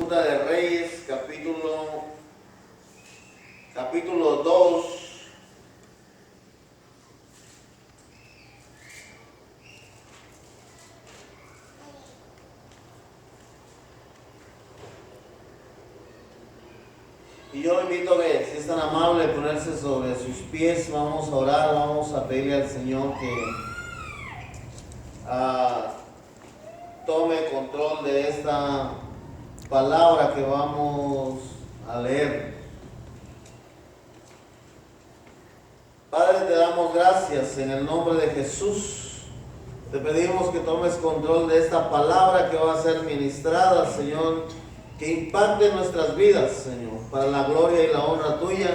Segunda de Reyes, capítulo 2. Y yo invito a que, si es tan amable, ponerse sobre sus pies. Vamos a orar, vamos a pedirle al Señor que tome control de esta palabra que vamos a leer. Padre, te damos gracias en el nombre de Jesús. Te pedimos que tomes control de esta palabra que va a ser ministrada, Señor, que impacte nuestras vidas, Señor, para la gloria y la honra tuya,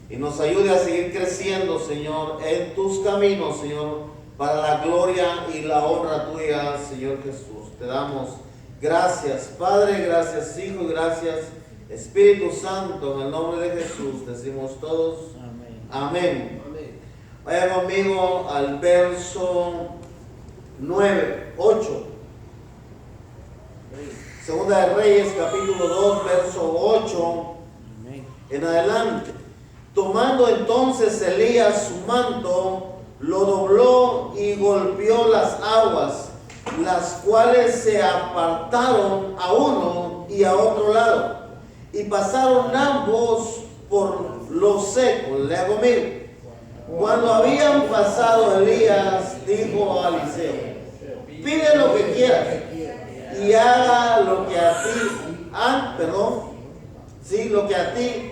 y nos ayude a seguir creciendo, Señor, en tus caminos, Señor, para la gloria y la honra tuya, Señor Jesús. Te damos gracias, Padre, gracias, Hijo, y gracias, Espíritu Santo. En el nombre de Jesús decimos todos amén. Amén. Vaya conmigo al verso 8. Segunda de Reyes, capítulo 2, verso 8 en adelante. Tomando entonces Elías su manto, lo dobló y golpeó las aguas, las cuales se apartaron a uno y a otro lado, y pasaron ambos por lo seco. Lea conmigo. Cuando habían pasado, Elías dijo a Eliseo: pide lo que quieras y haga lo que a ti,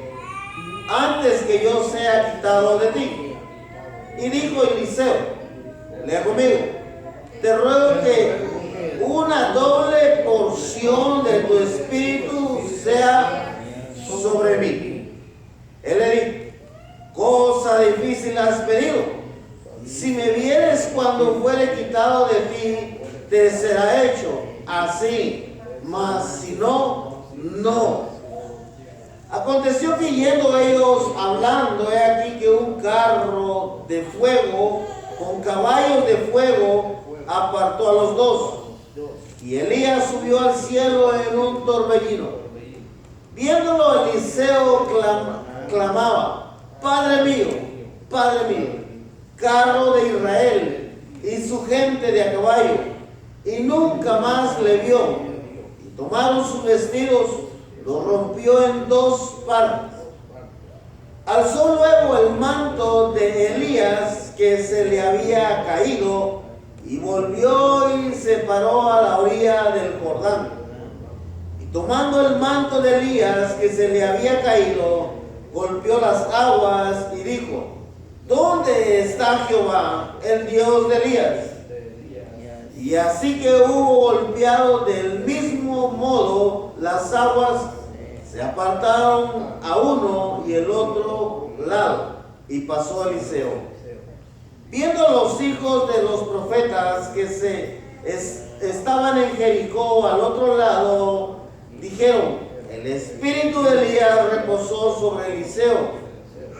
antes que yo sea quitado de ti. Y dijo Eliseo, lea conmigo: te ruego que una doble porción de tu espíritu sea sobre mí. Él le dijo: cosa difícil has pedido. Si me vieres cuando fuere quitado de ti, te será hecho así, mas si no, no. Aconteció que yendo ellos hablando, he aquí que un carro de fuego con caballos de fuego apartó a los dos, y Elías subió al cielo en un torbellino. Viéndolo, Eliseo clamaba: Padre mío, carro de Israel y su gente de a caballo. Y nunca más le vio. Y tomaron sus vestidos, los rompió en dos partes. Alzó luego el manto de Elías que se le había caído, y volvió y se paró a la orilla del Jordán. Y tomando el manto de Elías que se le había caído, golpeó las aguas y dijo: ¿dónde está Jehová, el Dios de Elías? Y así que hubo golpeado del mismo modo, las aguas se apartaron a uno y el otro lado, y pasó Eliseo. Viendo los hijos de los profetas que estaban en Jericó al otro lado, dijeron: el espíritu de Elías reposó sobre Eliseo.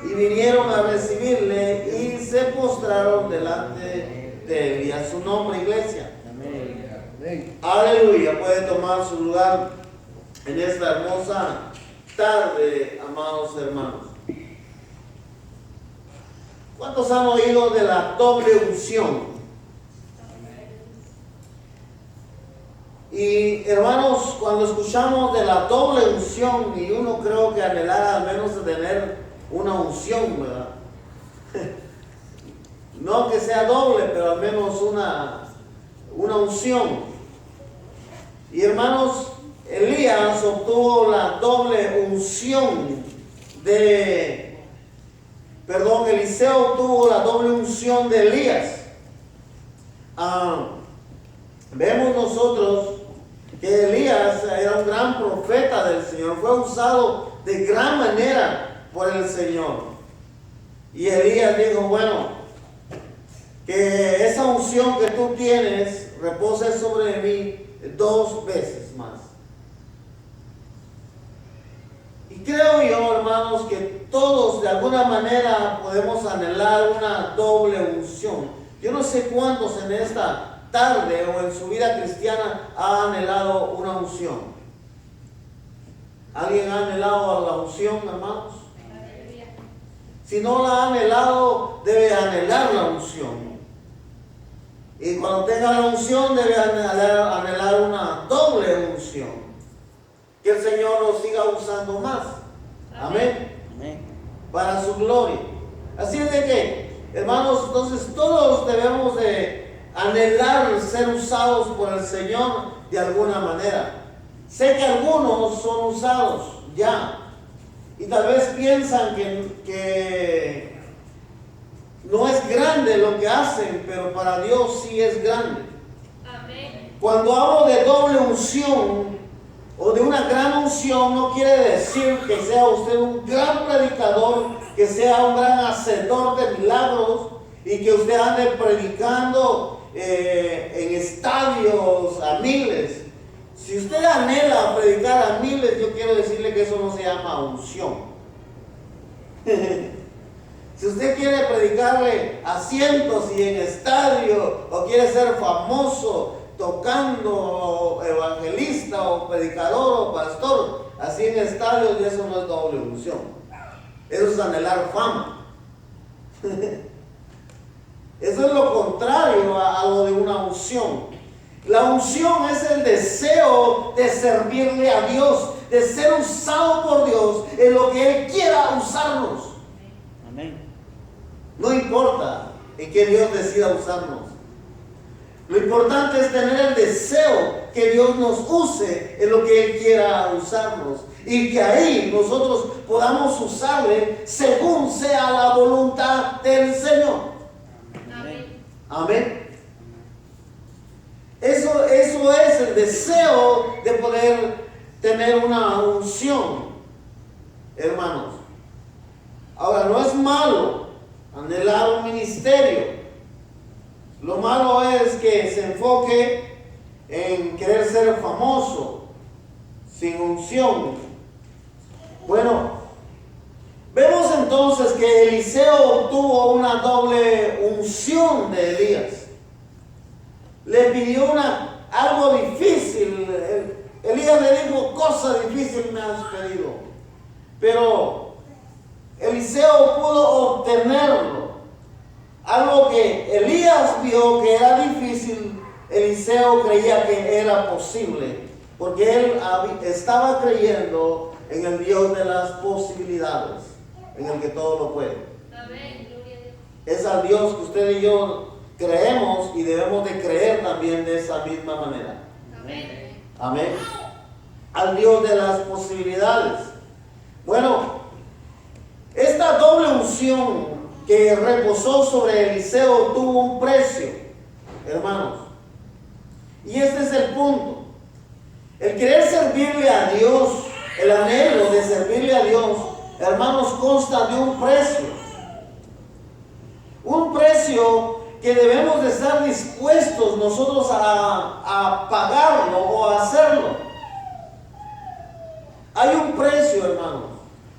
Y vinieron a recibirle y se postraron delante de él. Y a su nombre, iglesia. Amén. Aleluya. Puede tomar su lugar en esta hermosa tarde, amados hermanos. ¿Cuántos han oído de la doble unción? Y hermanos, cuando escuchamos de la doble unción, y uno creo que anhelara al menos de tener una unción, ¿verdad? No que sea doble, pero al menos una unción. Y hermanos, Elías obtuvo la doble unción Eliseo obtuvo la doble unción de Elías. Vemos nosotros que Elías era un gran profeta del Señor, fue usado de gran manera por el Señor. Y Elías dijo: bueno, que esa unción que tú tienes repose sobre mí 2 veces más. Y creo yo, hermanos, que todos de alguna manera podemos anhelar una doble unción. Yo no sé cuántos en esta tarde o en su vida cristiana ha anhelado una unción. ¿Alguien ha anhelado a la unción, hermanos? Si no la ha anhelado, debe anhelar la unción. Y cuando tenga la unción, debe anhelar una doble unción. Que el Señor nos siga usando más. Amén. Amén. Para su gloria. Así es de que, hermanos, entonces todos debemos de anhelar ser usados por el Señor de alguna manera. Sé que algunos son usados ya. Y tal vez piensan que no es grande lo que hacen, pero para Dios sí es grande. Amén. Cuando hablo de doble unción o de una gran unción, no quiere decir que sea usted un gran predicador, que sea un gran hacedor de milagros y que usted ande predicando en estadios a miles. Si usted anhela predicar a miles, yo quiero decirle que eso no se llama unción. Si usted quiere predicarle a cientos y en estadio, o quiere ser famoso tocando, o evangelista, o predicador, o pastor, así en estadios, y eso no es doble unción. Eso es anhelar fama. Eso es lo contrario a lo de una unción. La unción es el deseo de servirle a Dios, de ser usado por Dios en lo que Él quiera usarnos. Amén. No importa en qué Dios decida usarnos. Lo importante es tener el deseo que Dios nos use en lo que Él quiera usarnos. Y que ahí nosotros podamos usarle según sea la voluntad del Señor. Amén. Amén. Eso es el deseo de poder tener una unción, hermanos. Ahora, no es malo anhelar un ministerio. Lo malo es que se enfoque en querer ser famoso, sin unción. Bueno, vemos entonces que Eliseo obtuvo una doble unción de Elías. Le pidió algo difícil. Elías le dijo, cosa difícil me has pedido. Pero Eliseo pudo obtenerlo. Algo que Elías vio que era difícil, Eliseo creía que era posible. Porque él estaba creyendo en el Dios de las posibilidades, en el que todo lo puede. Amén. Gloria a Dios. Es al Dios que usted y yo creemos y debemos de creer también de esa misma manera. Amén. Amén. Al Dios de las posibilidades. Bueno, esta doble unción que reposó sobre Eliseo tuvo un precio, hermanos. Y este es el punto. El querer servirle a Dios, el anhelo de servirle a Dios, hermanos, consta de un precio. Un precio que debemos de estar dispuestos nosotros a pagarlo o a hacerlo. Hay un precio, hermanos.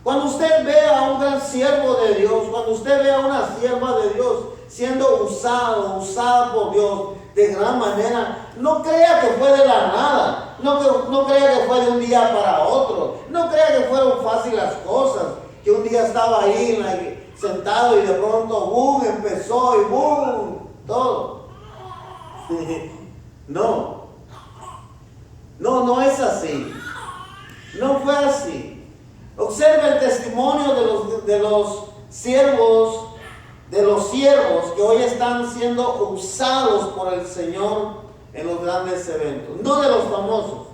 Cuando usted ve a un gran siervo de Dios, cuando usted ve a una sierva de Dios siendo usada por Dios de gran manera, no crea que fue de la nada, no crea que fue de un día para otro, no crea que fueron fáciles las cosas, que un día estaba ahí sentado y de pronto boom, empezó y boom, todo. No es así. No fue así. Observe el testimonio de los siervos que hoy están siendo usados por el Señor en los grandes eventos. No de los famosos,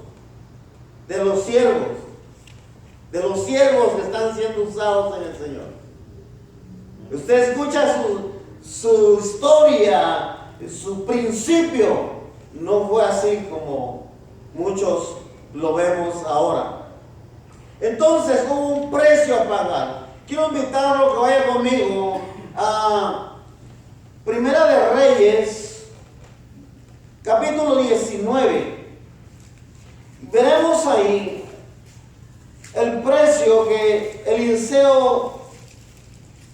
de los siervos que están siendo usados en el Señor. Usted escucha su historia, su principio, no fue así como muchos lo vemos ahora. Entonces hubo un precio a pagar. Quiero invitarlo que vaya conmigo a Primera de Reyes, capítulo 19. Veremos ahí el precio que Eliseo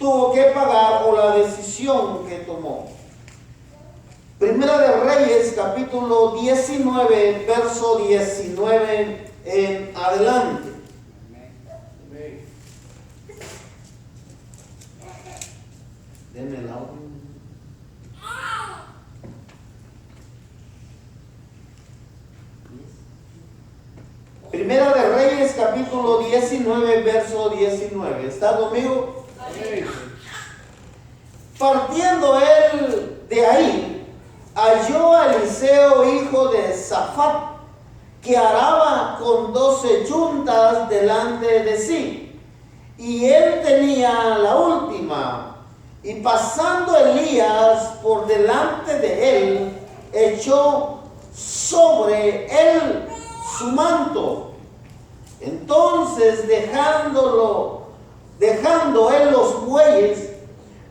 tuvo que pagar o la decisión que tomó. Primera de Reyes, capítulo 19, verso 19 en adelante. Reyes capítulo 19, verso 19. ¿Está conmigo? Amén. Partiendo él de ahí, halló a Eliseo, hijo de Safat, que araba con 12 yuntas delante de sí, y él tenía la última. Y pasando Elías por delante de él, echó sobre él su manto. Entonces, dejando él los bueyes,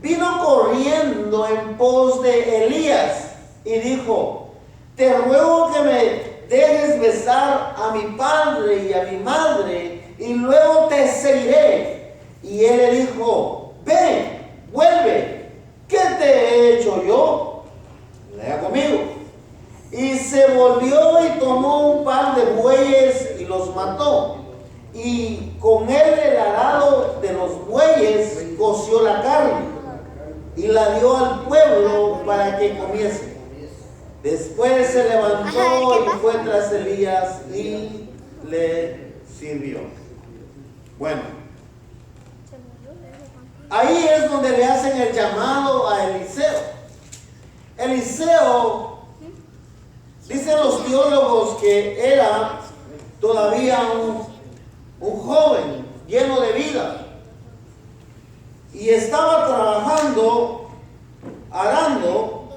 vino corriendo en pos de Elías y dijo: te ruego que me dejes besar a mi padre y a mi madre, y luego te seguiré. Y él le dijo: ven, vuelve, ¿qué te he hecho yo? Lea conmigo. Y se volvió y tomó un par de bueyes y los mató. Y con él el arado de los bueyes coció la carne y la dio al pueblo para que comiese. Después se levantó y fue tras Elías y le sirvió. Bueno, ahí es donde le hacen el llamado a Eliseo. Eliseo, dicen los teólogos que era todavía un joven lleno de vida y estaba trabajando, arando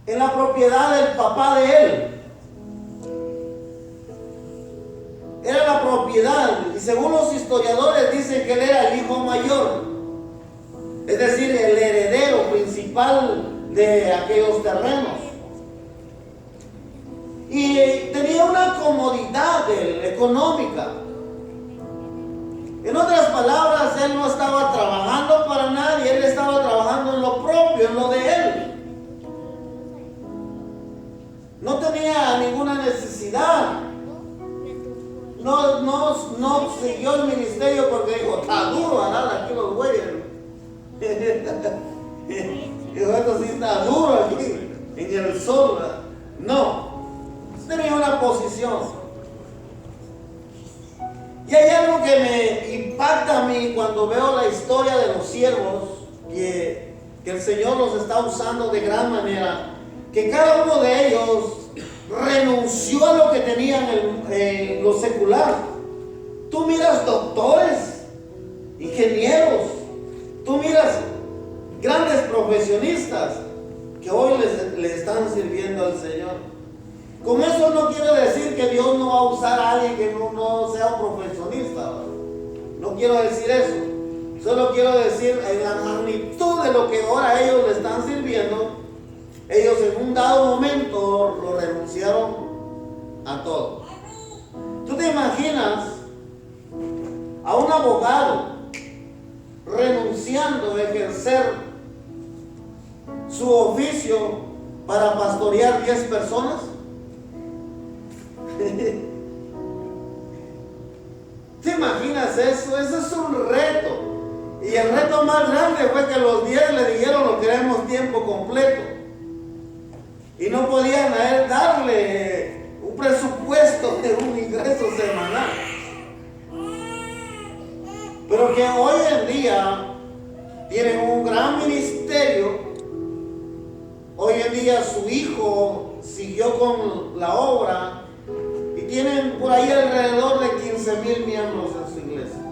en la propiedad del papá de él. Era la propiedad, y según los historiadores dicen que él era el hijo mayor, es decir, el heredero principal de aquellos terrenos. Y tenía una comodidad económica. En otras palabras, él no estaba trabajando para nadie, él estaba trabajando en lo propio, en lo de él. No tenía ninguna necesidad. No siguió el ministerio porque dijo: está duro arar aquí los bueyes. Dijo: esto sí está duro aquí en el sol. No, tenía una posición. Y hay algo que me impacta a mí cuando veo la historia de los siervos, que el Señor los está usando de gran manera, que cada uno de ellos renunció a lo que tenían en lo secular. Tú miras doctores, ingenieros, tú miras grandes profesionistas que hoy le están sirviendo al Señor. Con eso no quiero decir que Dios no va a usar a alguien que no sea un profesionista. No quiero decir eso. Solo quiero decir en la magnitud de lo que ahora ellos le están sirviendo. Ellos en un dado momento lo renunciaron a todo. ¿Tú te imaginas a un abogado renunciando a ejercer su oficio para pastorear 10 personas? ¿Te imaginas eso? Eso es un reto. Y el reto más grande fue que los 10 le dijeron: lo queremos tiempo completo. Y no podían a él darle un presupuesto de un ingreso semanal. Pero que hoy en día tienen un gran ministerio. Hoy en día su hijo siguió con la obra y tienen por ahí alrededor de 15,000 miembros en su iglesia.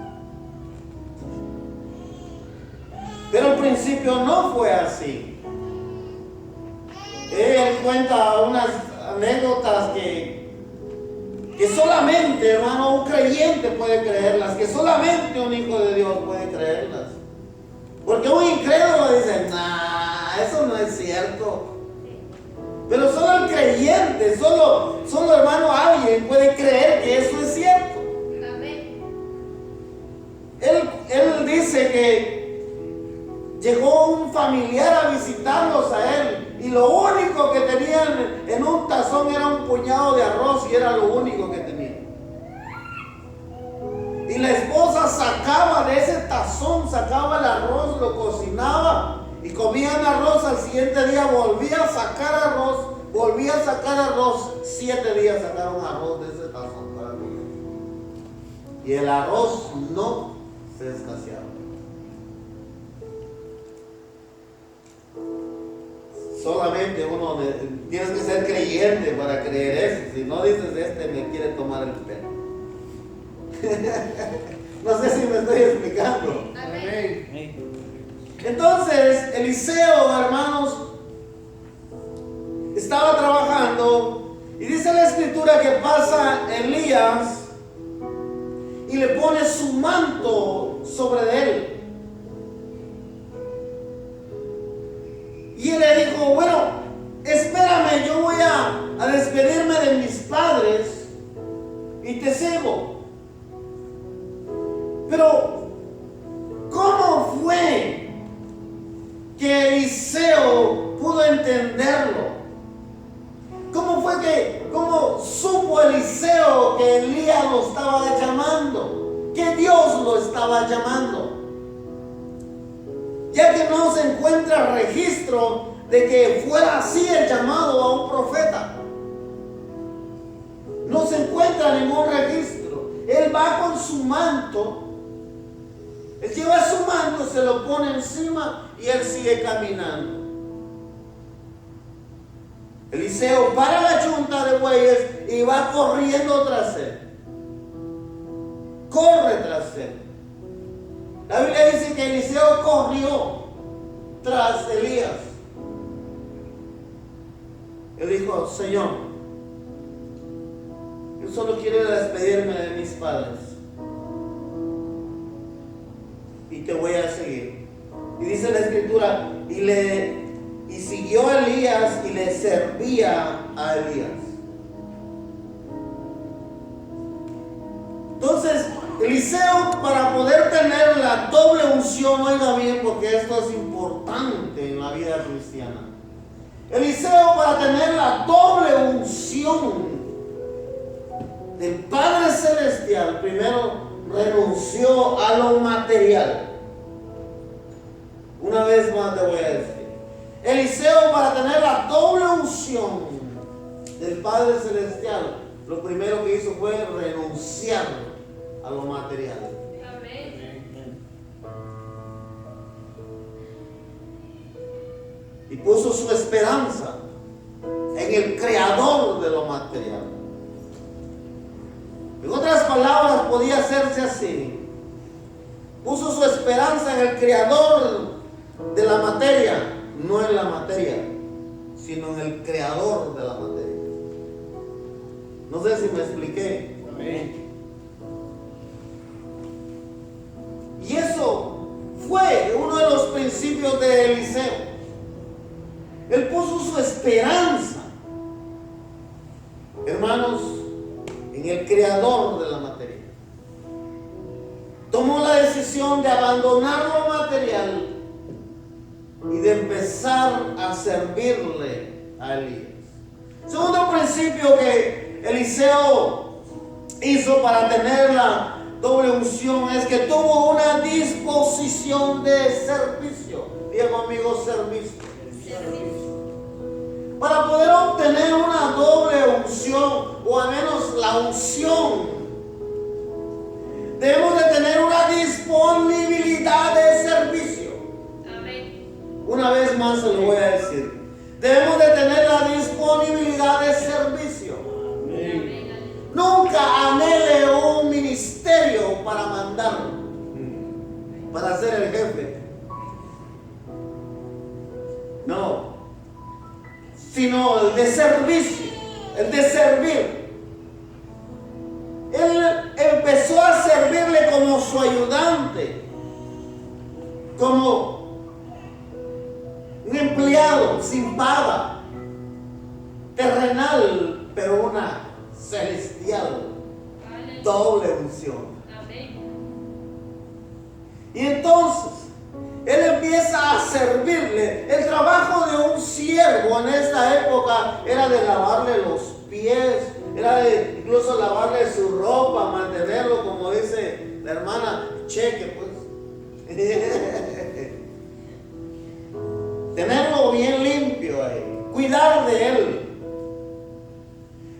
Pero al principio no fue así. Él cuenta unas anécdotas que solamente, hermano, un creyente puede creerlas, que solamente un hijo de Dios puede creerlas. Porque un incrédulo dice: nah, eso no es cierto. Pero solo el creyente, solo hermano, alguien puede creer que eso es cierto. Amén. Él dice que llegó un familiar a visitarlos a él, y lo único que tenían en un tazón era un puñado de arroz, y era lo único que tenían. Y la esposa sacaba de ese tazón, sacaba el arroz, lo cocinaba y comían arroz. Al siguiente día volvía a sacar arroz, 7 días sacaron arroz de ese tazón para comer. Y el arroz no se escaseaba. Solamente uno tienes que ser creyente para creer eso. Si no dices, me quiere tomar el pelo. No sé si me estoy explicando. Amén. Entonces, Eliseo, hermanos, estaba trabajando y dice la escritura que pasa Elías y le pone su manto sobre él. Y él le dijo, bueno, espérame, yo voy a despedirme de mis padres y te sigo. Pero, ¿cómo fue que Eliseo pudo entenderlo? ¿Cómo supo Eliseo que Elías lo estaba llamando? Que Dios lo estaba llamando. Ya que no se encuentra registro de que fuera así el llamado a un profeta. No se encuentra ningún registro. Él va con su manto. Él lleva su manto, se lo pone encima y él sigue caminando. Eliseo para la chunta de bueyes y va corriendo tras él. Corre tras él. La Biblia dice que Eliseo corrió tras Elías. Él dijo, Señor, yo solo quiero despedirme de mis padres y te voy a seguir. Y dice la escritura, y siguió a Elías y le servía a Elías. Entonces, Eliseo, para poder tener la doble unción, oiga bien, porque esto es importante en la vida cristiana. Eliseo, para tener la doble unción del Padre Celestial, primero renunció a lo material. Una vez más te voy a decir. Eliseo, para tener la doble unción del Padre Celestial, lo primero que hizo fue renunciar a lo material. Amén. Y puso su esperanza en el creador de lo material. En otras palabras, podía hacerse así. Puso su esperanza en el creador de la materia, no en la materia, sino en el creador de la materia. No sé si me expliqué. Amén. Y eso fue uno de los principios de Eliseo. Él puso su esperanza, hermanos, en el creador de la materia. Tomó la decisión de abandonar lo material y de empezar a servirle a Elías. Segundo principio que Eliseo hizo para tener la doble unción es que tuvo una disposición de servicio. Diga conmigo, servicio. Para poder obtener una doble unción, o al menos la unción, debemos de tener una disponibilidad de servicio. Amén. Una vez más se lo voy a decir. Debemos de tener la disponibilidad de servicio. Amén. Nunca anhele un ministerio para mandarlo, para ser el jefe. No, sino el de servicio, el de servir. Él empezó a servirle como su ayudante, como un empleado sin paga, terrenal, pero una celestial, doble unción. Amén. Y entonces él empieza a servirle. El trabajo de un siervo en esta época era de lavarle los pies, era de incluso lavarle su ropa, mantenerlo, como dice la hermana, cheque pues. tenerlo bien limpio ahí, cuidar de él.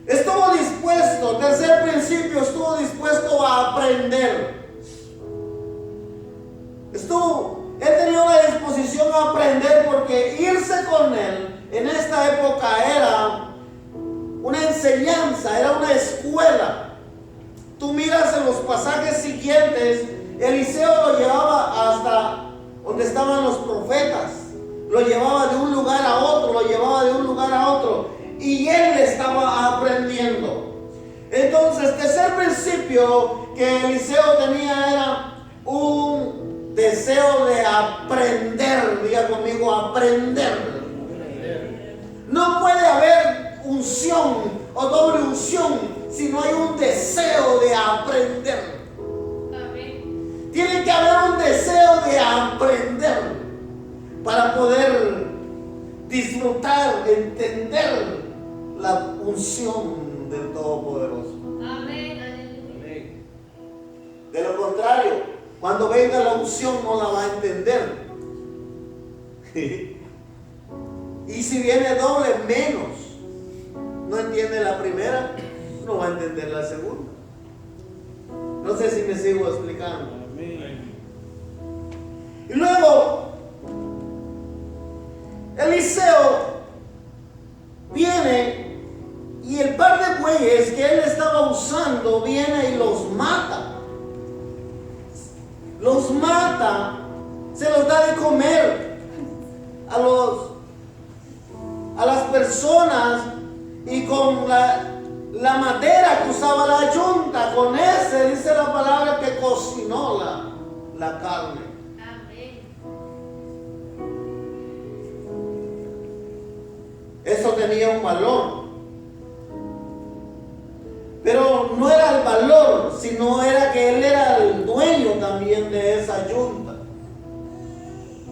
Estuvo dispuesto, tercer principio, estuvo dispuesto a aprender. Él tenía una disposición a aprender, porque irse con él en esta época era una enseñanza, era una escuela. Tú miras en los pasajes siguientes, Eliseo lo llevaba hasta donde estaban los profetas, lo llevaba de un lugar a otro, lo llevaba de un lugar a otro, y él estaba aprendiendo. Entonces, tercer principio que Eliseo tenía era un deseo de aprender. Diga conmigo, aprender. No puede haber unción o doble unción si no hay un deseo de aprender. Amén. Tiene que haber un deseo de aprender para poder disfrutar, entender la unción del Todopoderoso. Amén. Aleluya. De lo contrario, cuando venga la unción no la va a entender. Y si viene doble, menos. No entiende la primera, no va a entender la segunda. No sé si me sigo explicando. Y luego, Eliseo viene y el par de bueyes que él estaba usando viene y los mata. Los mata, se los da de comer a las personas, y con la madera que usaba la yunta, con ese dice la palabra que cocinó la carne. Amén. Eso tenía un valor, pero no era el valor, sino era que él era el dueño también de esa yunta.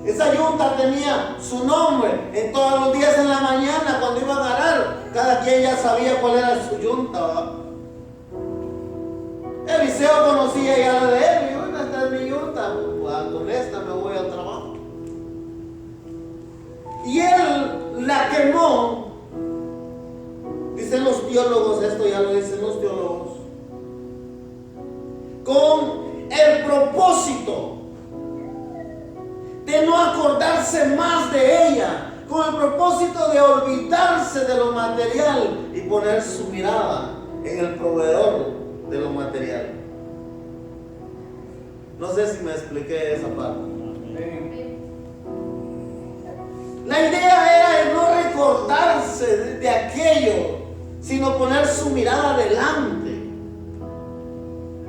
Esa yunta tenía su nombre. En todos los días en la mañana, cuando iban a arar, cada quien ya sabía cuál era su yunta, ¿va? Eliseo conocía ya la de él. Y bueno, esta es mi yunta, pues, con esta me voy al trabajo. Y él la quemó. Dicen los teólogos, esto ya lo dicen los teólogos, con el propósito de no acordarse más de ella, con el propósito de olvidarse de lo material y poner su mirada en el proveedor de lo material. No sé si me expliqué esa parte. La idea era de no recordarse de aquello, sino poner su mirada adelante.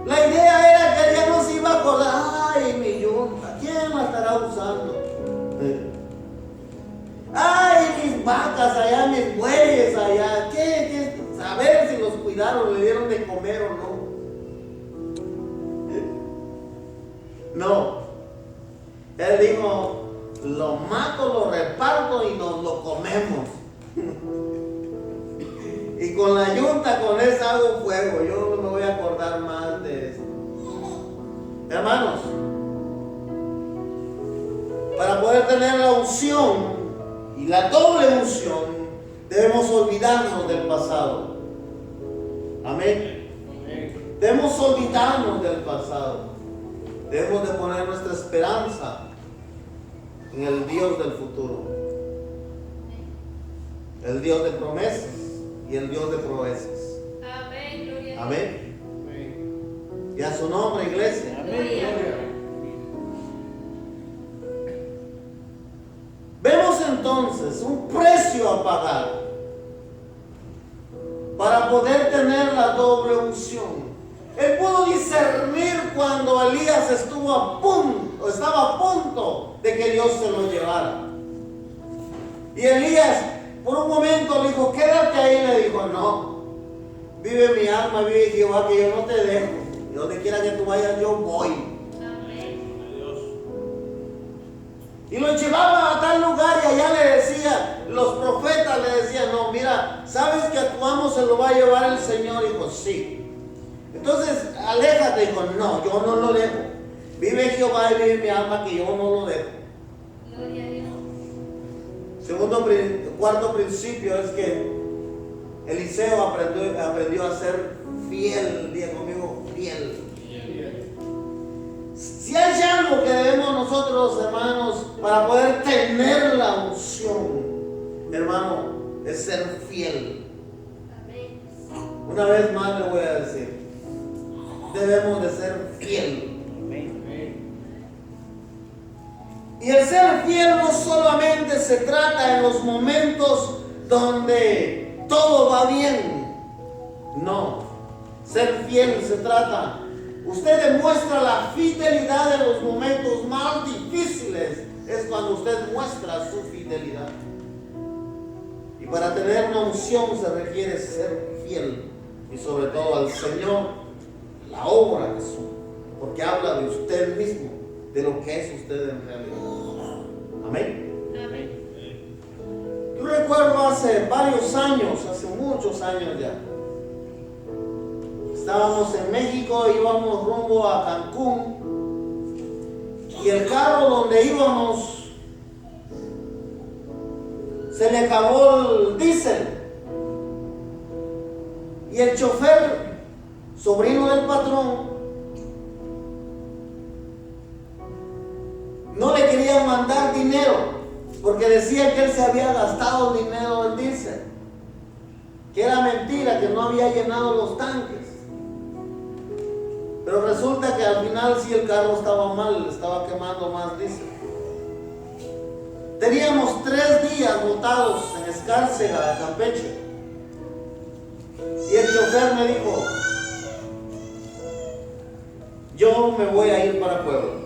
La idea era que ella no se iba a acordar, ay, mi yunta, ¿quién la estará usando? Ay, mis vacas allá, mis bueyes allá, ¿qué? Saber si los cuidaron, le dieron de comer o no. No. Él dijo, lo mato, lo reparto y nos lo comemos. Y con la yunta, con esa hago fuego. Yo no me voy a acordar más de eso. Hermanos, para poder tener la unción y la doble unción, debemos olvidarnos del pasado. Amén. Debemos olvidarnos del pasado. Debemos de poner nuestra esperanza en el Dios del futuro, el Dios de promesas y el Dios de proezas. Amén. Gloria a Dios. Amén. Y a su nombre, iglesia. Gloria. Vemos entonces un precio a pagar para poder tener la doble unción. Él pudo discernir cuando Elías estaba a punto de que Dios se lo llevara. Y Elías por un momento le dijo, quédate ahí. Le dijo, no, vive mi alma, vive Jehová, que yo no te dejo. Y donde quiera que tú vayas, yo voy. Amén. Y lo llevaba a tal lugar y allá le decía, los profetas le decían, no, mira, ¿sabes que a tu amo se lo va a llevar el Señor? Y dijo, sí. Entonces, aléjate. Dijo, no, yo no lo dejo. Vive Jehová y vive mi alma, que yo no lo dejo. Gloria a Dios. Cuarto principio es que Eliseo aprendió a ser fiel. Diga conmigo, fiel. Si hay algo que debemos nosotros, hermanos, para poder tener la unción, hermano, es ser fiel. Amén. Una vez más le voy a decir, debemos de ser fiel. Y el ser fiel no solamente se trata en los momentos donde todo va bien. No, ser fiel se trata. Usted demuestra la fidelidad en los momentos más difíciles. Es cuando usted muestra su fidelidad. Y para tener una unción se requiere ser fiel. Y sobre todo al Señor, la obra de Jesús. Porque habla de usted mismo, de lo que es usted en realidad. Amén. Amén. Yo recuerdo hace varios años, hace muchos años ya. Estábamos en México, íbamos rumbo a Cancún. Y el carro donde íbamos se le acabó el diésel. Y el chofer, sobrino del patrón, no le querían mandar dinero porque decían que él se había gastado dinero en diésel, que era mentira, que no había llenado los tanques. Pero resulta que al final sí el carro estaba mal, estaba quemando más diésel. Teníamos 3 días botados en Escárcega, Campeche. Y el chofer me dijo, yo me voy a ir para Puebla.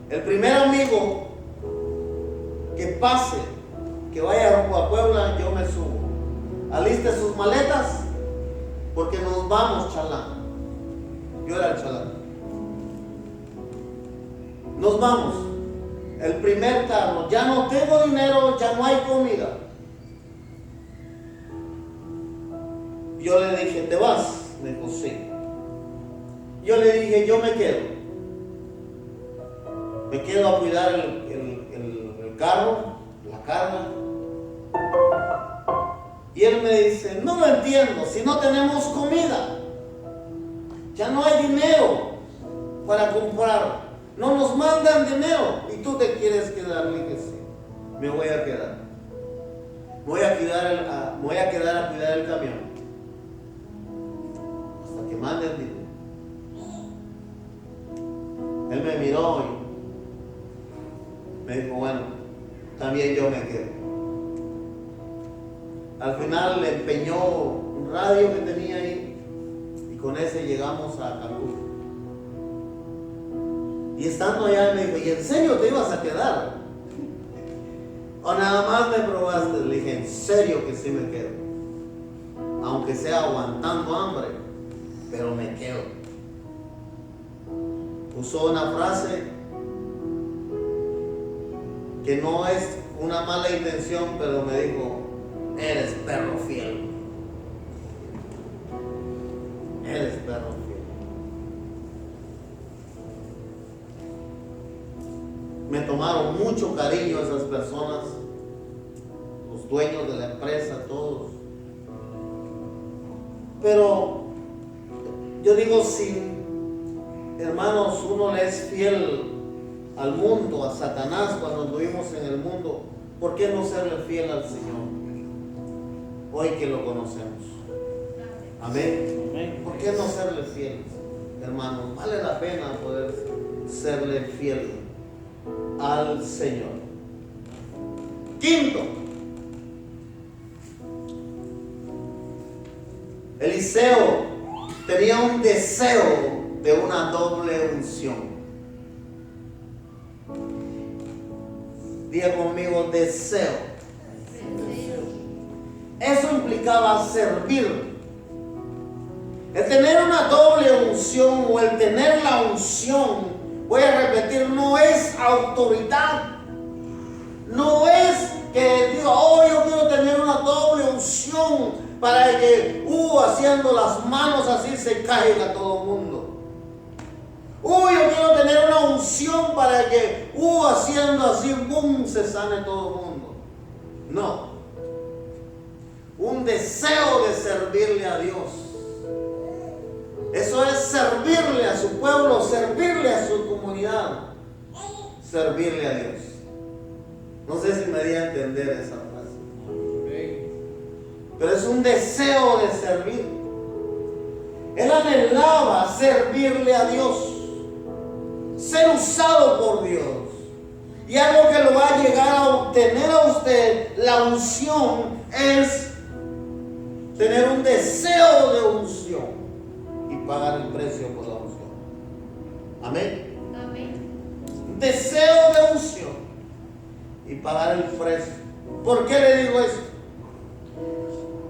El primer amigo que pase, que vaya rumbo a Puebla, yo me subo. Aliste sus maletas, porque nos vamos, chalán. Yo era el chalán. Nos vamos. El primer carro, ya no tengo dinero, ya no hay comida. Yo le dije, ¿te vas? Me dijo, sí. Yo le dije, yo me quedo. Me quedo a cuidar el carro, la carga. Y él me dice, no lo entiendo, si no tenemos comida, ya no hay dinero para comprar, no nos mandan dinero y tú te quieres quedar. Le dije, sí, me voy a quedar. Voy a quedar a cuidar el camión hasta que manden dinero. Él me miró y me dijo, bueno, también yo me quedo. Al final le empeñó un radio que tenía ahí y con ese llegamos a Cancún. Y estando allá me dijo, ¿y en serio te ibas a quedar? ¿O nada más me probaste? Le dije, en serio que sí me quedo. Aunque sea aguantando hambre, pero me quedo. Usó una frase que no es una mala intención, pero me dijo, eres perro fiel. Eres perro fiel. Me tomaron mucho cariño esas personas, los dueños de la empresa, todos. Pero yo digo, si hermanos, uno le es fiel al mundo, a Satanás cuando anduvimos en el mundo, ¿por qué no serle fiel al Señor? Hoy que lo conocemos. Amén. ¿Por qué no serle fiel, hermanos? Vale la pena poder serle fiel al Señor. Quinto, Eliseo tenía un deseo de una doble unción. Diga conmigo, deseo. Eso implicaba servir. El tener una doble unción o el tener la unción, voy a repetir, no es autoridad. No es que diga, oh, yo quiero tener una doble unción para que, haciendo las manos así se caiga todo el mundo. Yo quiero tener una unción para que, haciendo así, boom, se sane todo el mundo. No. Un deseo de servirle a Dios. Eso es servirle a su pueblo, servirle a su comunidad, servirle a Dios. No sé si me di a entender esa frase. Pero es un deseo de servir. Él anhelaba servirle a Dios, ser usado por Dios. Y algo que lo va a llegar a obtener a usted, la unción, es tener un deseo de unción y pagar el precio por la unción. Amén. Amén. Deseo de unción y pagar el precio. ¿Por qué le digo esto?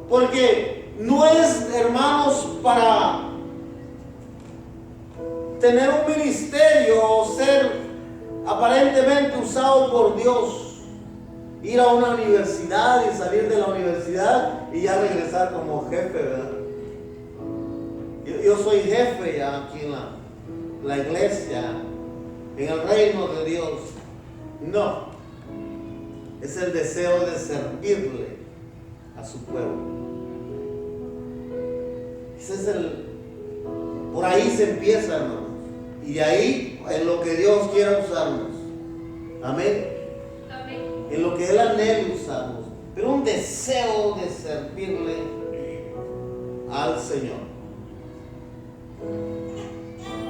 Porque no es, hermanos, para tener un ministerio o ser aparentemente usado por Dios, ir a una universidad y salir de la universidad y ya regresar como jefe, ¿verdad? Yo soy jefe ya aquí en la iglesia, en el reino de Dios. No, es el deseo de servirle a su pueblo. Ese es por ahí se empieza, hermanos. Y de ahí en lo que Dios quiera usarnos. Amén. Amén. En lo que Él anhela usarnos. Pero un deseo de servirle al Señor.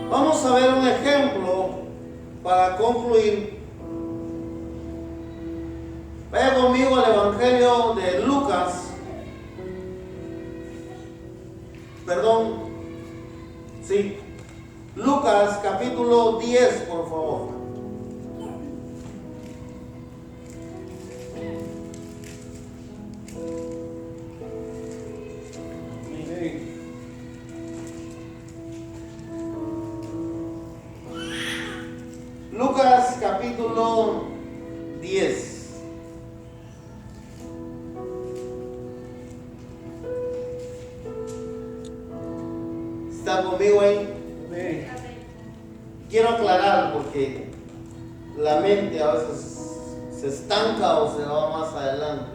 Vamos a ver un ejemplo para concluir. Vaya conmigo al Evangelio de Lucas. Sí. Lucas capítulo 10, por favor. Lucas capítulo 10. ¿Está conmigo ahí? Amén. Quiero aclarar porque la mente a veces se estanca o se va más adelante.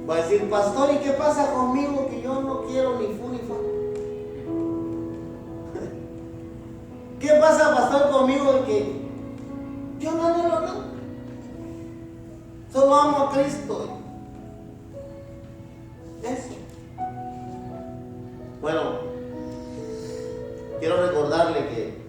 Va a decir, pastor, ¿y qué pasa conmigo que yo no quiero ni fu ni fa? ¿Qué pasa, pastor, conmigo que yo no anhelo nada? Solo amo a Cristo. Eso. Bueno, quiero recordarle que